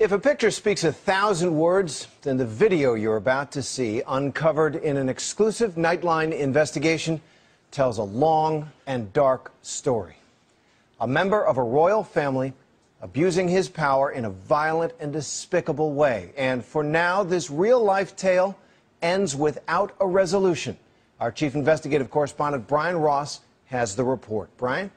If a picture speaks 1,000 words, then the video you're about to see, uncovered in an exclusive Nightline investigation, tells a long and dark story. A member of a royal family abusing his power in a violent and despicable way. And for now, this real-life tale ends without a resolution. Our chief investigative correspondent, Brian Ross, has the report. Brian?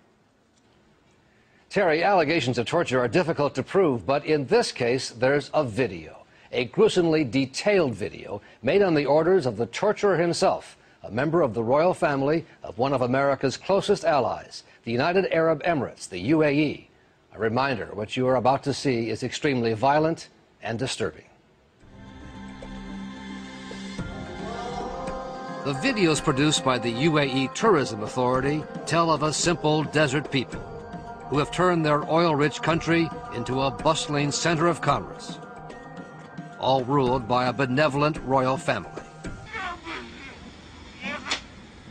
Terry, allegations of torture are difficult to prove, but in this case, there's a video. A gruesomely detailed video made on the orders of the torturer himself, a member of the royal family of one of America's closest allies, the United Arab Emirates, the UAE. A reminder, what you are about to see is extremely violent and disturbing. The videos produced by the UAE Tourism Authority tell of a simple desert people who have turned their oil-rich country into a bustling center of commerce, all ruled by a benevolent royal family.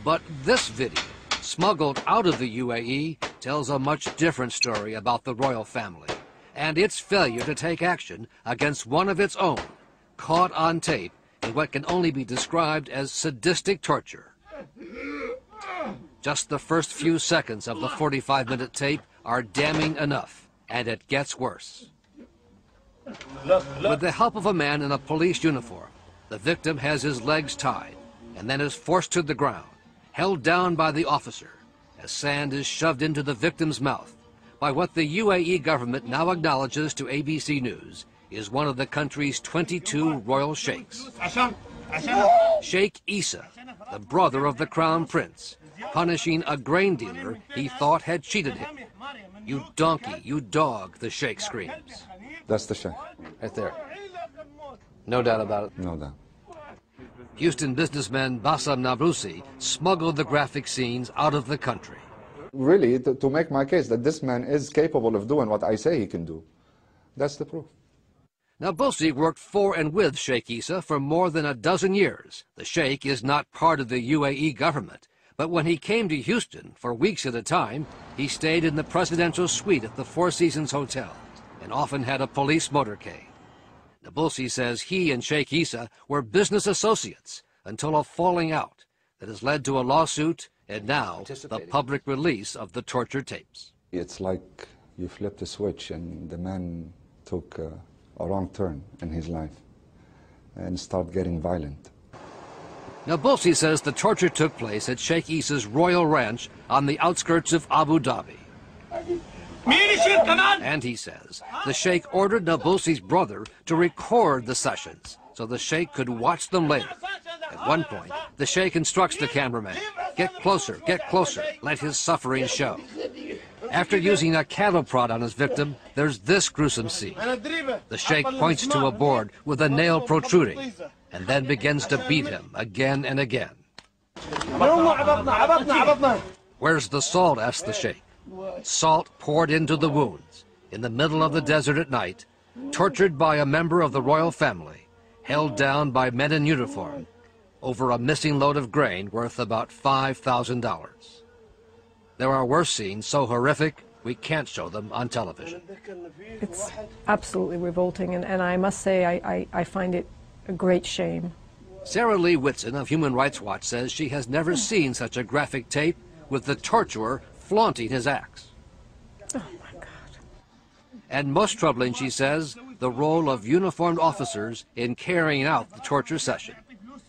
But this video, smuggled out of the UAE, tells a much different story about the royal family and its failure to take action against one of its own, caught on tape in what can only be described as sadistic torture. Just the first few seconds of the 45-minute tape are damning enough, and it gets worse. With the help of a man in a police uniform, the victim has his legs tied and then is forced to the ground, held down by the officer, as sand is shoved into the victim's mouth by what the UAE government now acknowledges to ABC News is one of the country's 22 royal sheikhs. Sheikh Issa, the brother of the crown prince, punishing a grain dealer he thought had cheated him. "You donkey, you dog," the sheikh screams. That's the sheikh. Right there. No doubt about it. No doubt. Houston businessman Bassam Nabulsi smuggled the graphic scenes out of the country. Really, to make my case that this man is capable of doing what I say he can do. That's the proof. Nabulsi worked for and with Sheikh Issa for more than a dozen years. The sheikh is not part of the UAE government, but when he came to Houston for weeks at a time, he stayed in the presidential suite at the Four Seasons Hotel and often had a police motorcade. Nabulsi says he and Sheikh Issa were business associates until a falling out that has led to a lawsuit and now the public release of the torture tapes. It's like you flipped a switch and the man took a wrong turn in his life and started getting violent. Nabulsi says the torture took place at Sheikh Issa's royal ranch on the outskirts of Abu Dhabi. And he says the sheikh ordered Nabulsi's brother to record the sessions so the sheikh could watch them later. At one point, the sheikh instructs the cameraman, get closer, let his suffering show." After using a cattle prod on his victim, there's this gruesome scene. The sheikh points to a board with a nail protruding and then begins to beat him again and again. "Where's the salt?" asks the sheikh. Salt poured into the wounds in the middle of the desert at night, tortured by a member of the royal family, held down by men in uniform over a missing load of grain worth about $5,000. There are worse scenes so horrific we can't show them on television. It's absolutely revolting, and I must say I find it a great shame. Sarah Lee Whitson of Human Rights Watch says she has never seen such a graphic tape with the torturer flaunting his axe. Oh my God. And most troubling, she says, the role of uniformed officers in carrying out the torture session.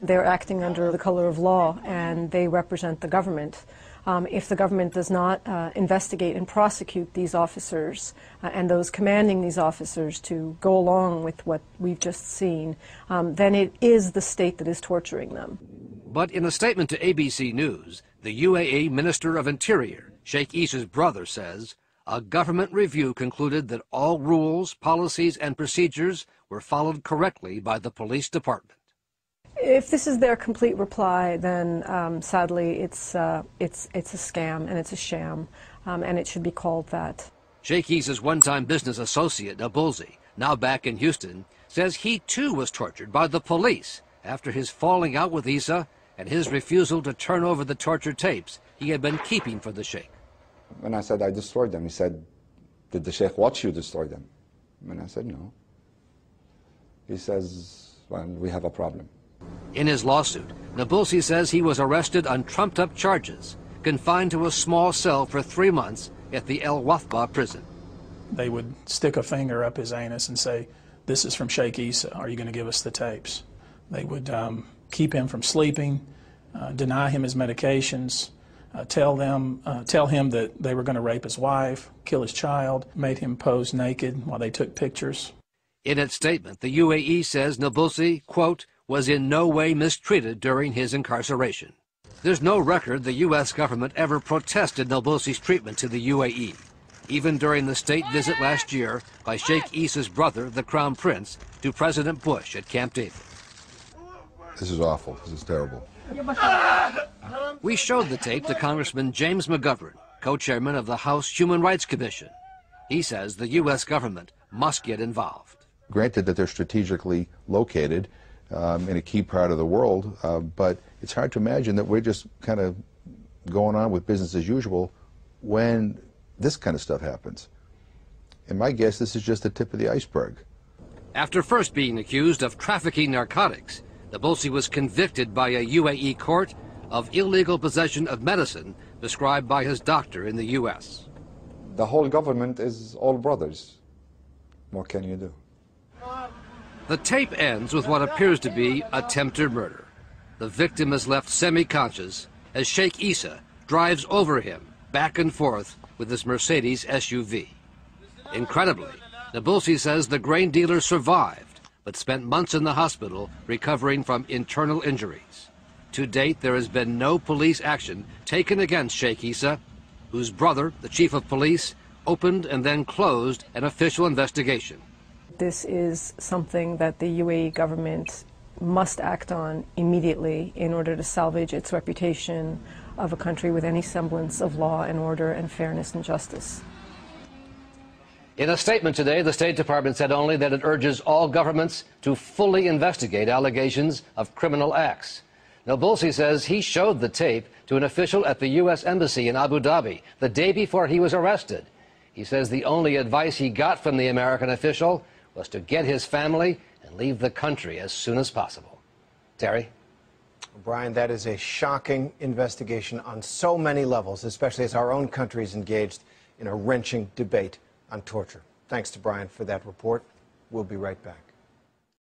They're acting under the color of law, and they represent the government. If the government does not investigate and prosecute these officers and those commanding these officers to go along with what we've just seen, then it is the state that is torturing them. But in a statement to ABC News, the UAE Minister of Interior, Sheikh Issa's brother, says a government review concluded that all rules, policies, and procedures were followed correctly by the police department. If this is their complete reply, then sadly it's a scam and it's a sham, and it should be called that. Sheikh Issa's one-time business associate, Nabulsi, now back in Houston, says he too was tortured by the police after his falling out with Issa and his refusal to turn over the torture tapes he had been keeping for the sheikh. When I said I destroyed them, he said, "Did the sheikh watch you destroy them?" And I said, "No." he says, well, we have a problem. In his lawsuit, Nabulsi says he was arrested on trumped-up charges, confined to a small cell for 3 months at the El Wathba prison. They would stick a finger up his anus and say, "This is from Sheikh Issa. Are you going to give us the tapes?" They would keep him from sleeping, deny him his medications, tell him that they were going to rape his wife, kill his child, made him pose naked while they took pictures. In its statement, the UAE says Nabulsi, quote, was in no way mistreated during his incarceration. There's no record the U.S. government ever protested Nabulsi's treatment to the UAE, even during the state visit last year by Sheikh Issa's brother, the Crown Prince, to President Bush at Camp David. This is awful. This is terrible. We showed the tape to Congressman James McGovern, co-chairman of the House Human Rights Commission. He says the U.S. government must get involved. Granted that they're strategically located in a key part of the world, but it's hard to imagine that we're just kind of going on with business as usual when this kind of stuff happens. And my guess, this is just the tip of the iceberg. After first being accused of trafficking narcotics, Nabulsi was convicted by a UAE court of illegal possession of medicine prescribed by his doctor in the U.S. The whole government is all brothers. What can you do? The tape ends with what appears to be attempted murder. The victim is left semi-conscious as Sheikh Issa drives over him back and forth with his Mercedes SUV. Incredibly, Nabulsi says the grain dealer survived, but spent months in the hospital recovering from internal injuries. To date, there has been no police action taken against Sheikh Issa, whose brother, the chief of police, opened and then closed an official investigation. This is something that the UAE government must act on immediately in order to salvage its reputation of a country with any semblance of law and order and fairness and justice. In a statement today, the State Department said only that it urges all governments to fully investigate allegations of criminal acts. Nabulsi says he showed the tape to an official at the U.S. Embassy in Abu Dhabi the day before he was arrested. He says the only advice he got from the American official was to get his family and leave the country as soon as possible. Terry? Brian, that is a shocking investigation on so many levels, especially as our own country is engaged in a wrenching debate on torture. Thanks to Brian for that report. We'll be right back.